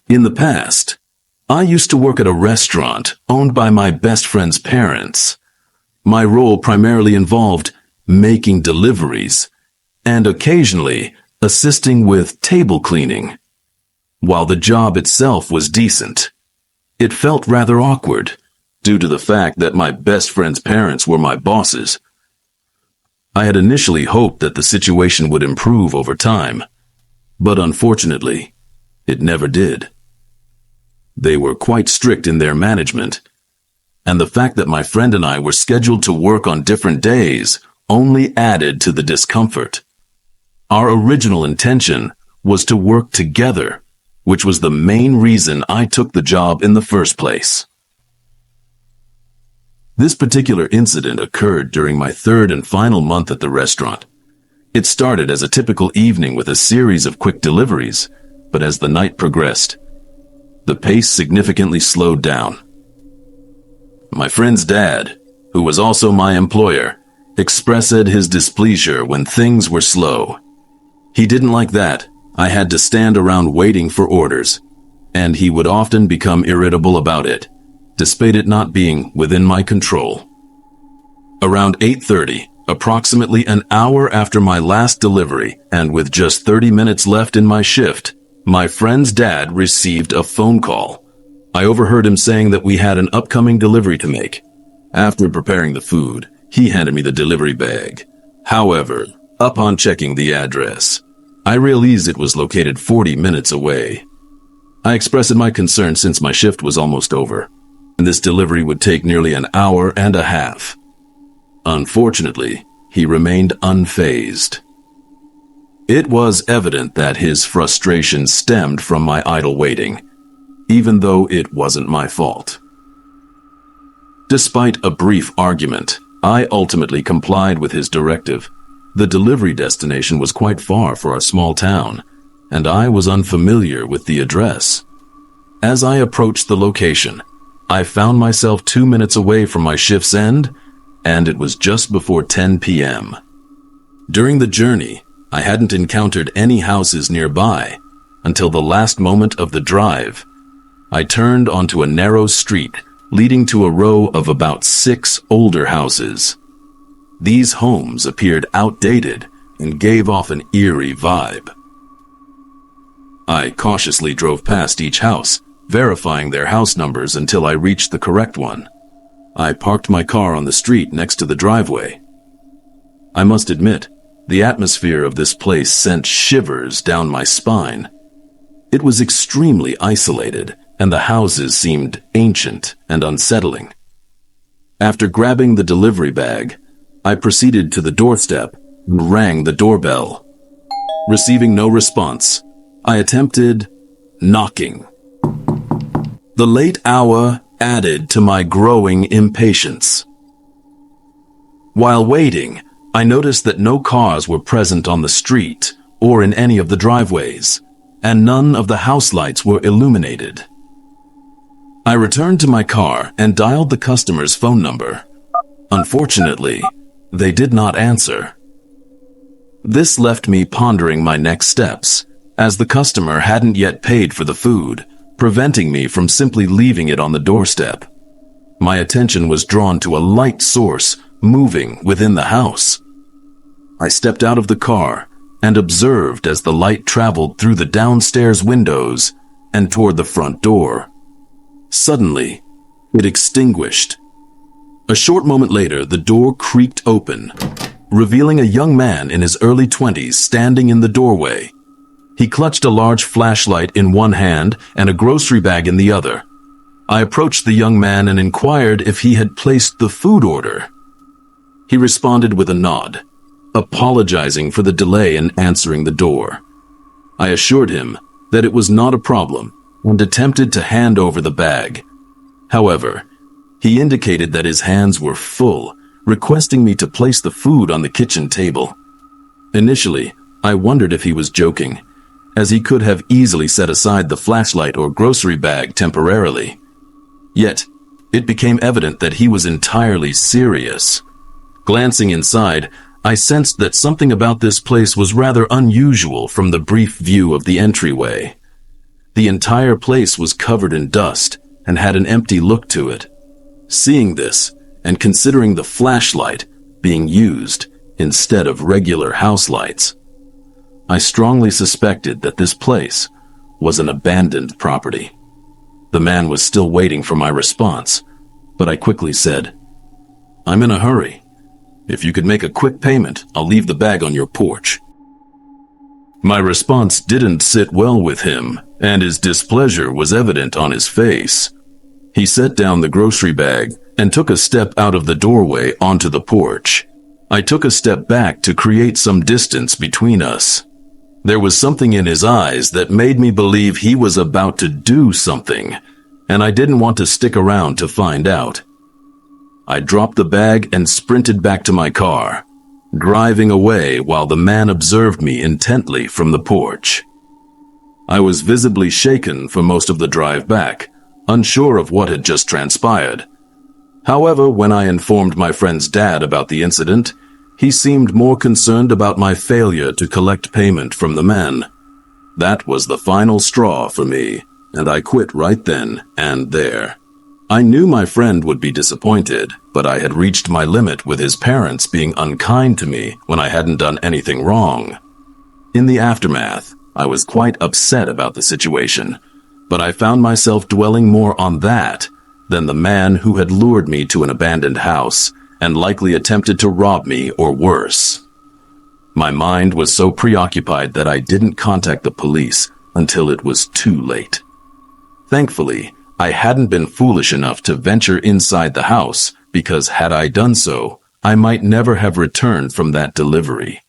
In the past, I used to work at a restaurant owned by my best friend's parents. My role primarily involved making deliveries and occasionally assisting with table cleaning. While the job itself was decent, it felt rather awkward due to the fact that my best friend's parents were my bosses. I had initially hoped that the situation would improve over time, but unfortunately, it never did. They were quite strict in their management, and the fact that my friend and I were scheduled to work on different days only added to the discomfort. Our original intention was to work together, which was the main reason I took the job in the first place. This particular incident occurred during my third and final month at the restaurant. It started as a typical evening with a series of quick deliveries, but as the night progressed, the pace significantly slowed down. My friend's dad, who was also my employer, expressed his displeasure when things were slow. He didn't like that I had to stand around waiting for orders, and he would often become irritable about it, despite it not being within my control. Around 8:30, approximately an hour after my last delivery, and with just 30 minutes left in my shift, my friend's dad received a phone call. I overheard him saying that we had an upcoming delivery to make. After preparing the food, he handed me the delivery bag. However, upon checking the address, I realized it was located 40 minutes away. I expressed my concern since my shift was almost over, and this delivery would take nearly an hour and a half. Unfortunately, he remained unfazed. It was evident that his frustration stemmed from my idle waiting, even though it wasn't my fault. Despite a brief argument, I ultimately complied with his directive. The delivery destination was quite far for our small town, and I was unfamiliar with the address. As I approached the location, I found myself 2 minutes away from my shift's end, and it was just before 10 p.m. During the journey, I hadn't encountered any houses nearby until the last moment of the drive. I turned onto a narrow street leading to a row of about 6 older houses. These homes appeared outdated and gave off an eerie vibe. I cautiously drove past each house, verifying their house numbers until I reached the correct one. I parked my car on the street next to the driveway. I must admit, the atmosphere of this place sent shivers down my spine. It was extremely isolated, and the houses seemed ancient and unsettling. After grabbing the delivery bag, I proceeded to the doorstep and rang the doorbell. Receiving no response, I attempted knocking. The late hour added to my growing impatience. While waiting, I noticed that no cars were present on the street or in any of the driveways, and none of the house lights were illuminated. I returned to my car and dialed the customer's phone number. Unfortunately, they did not answer. This left me pondering my next steps, as the customer hadn't yet paid for the food, preventing me from simply leaving it on the doorstep. My attention was drawn to a light source moving within the house. I stepped out of the car and observed as the light traveled through the downstairs windows and toward the front door. Suddenly, it extinguished. A short moment later, the door creaked open, revealing a young man in his early 20s standing in the doorway. He clutched a large flashlight in one hand and a grocery bag in the other. I approached the young man and inquired if he had placed the food order. He responded with a nod, apologizing for the delay in answering the door. I assured him that it was not a problem and attempted to hand over the bag. However, he indicated that his hands were full, requesting me to place the food on the kitchen table. Initially, I wondered if he was joking, as he could have easily set aside the flashlight or grocery bag temporarily. Yet, it became evident that he was entirely serious. Glancing inside, I sensed that something about this place was rather unusual from the brief view of the entryway. The entire place was covered in dust and had an empty look to it. Seeing this, and considering the flashlight being used instead of regular house lights, I strongly suspected that this place was an abandoned property. The man was still waiting for my response, but I quickly said, "I'm in a hurry. If you could make a quick payment, I'll leave the bag on your porch." My response didn't sit well with him, and his displeasure was evident on his face. He set down the grocery bag and took a step out of the doorway onto the porch. I took a step back to create some distance between us. There was something in his eyes that made me believe he was about to do something, and I didn't want to stick around to find out. I dropped the bag and sprinted back to my car, driving away while the man observed me intently from the porch. I was visibly shaken for most of the drive back, unsure of what had just transpired. However, when I informed my friend's dad about the incident, he seemed more concerned about my failure to collect payment from the man. That was the final straw for me, and I quit right then and there. I knew my friend would be disappointed, but I had reached my limit with his parents being unkind to me when I hadn't done anything wrong. In the aftermath, I was quite upset about the situation, but I found myself dwelling more on that than the man who had lured me to an abandoned house and likely attempted to rob me or worse. My mind was so preoccupied that I didn't contact the police until it was too late. Thankfully, I hadn't been foolish enough to venture inside the house because had I done so, I might never have returned from that delivery.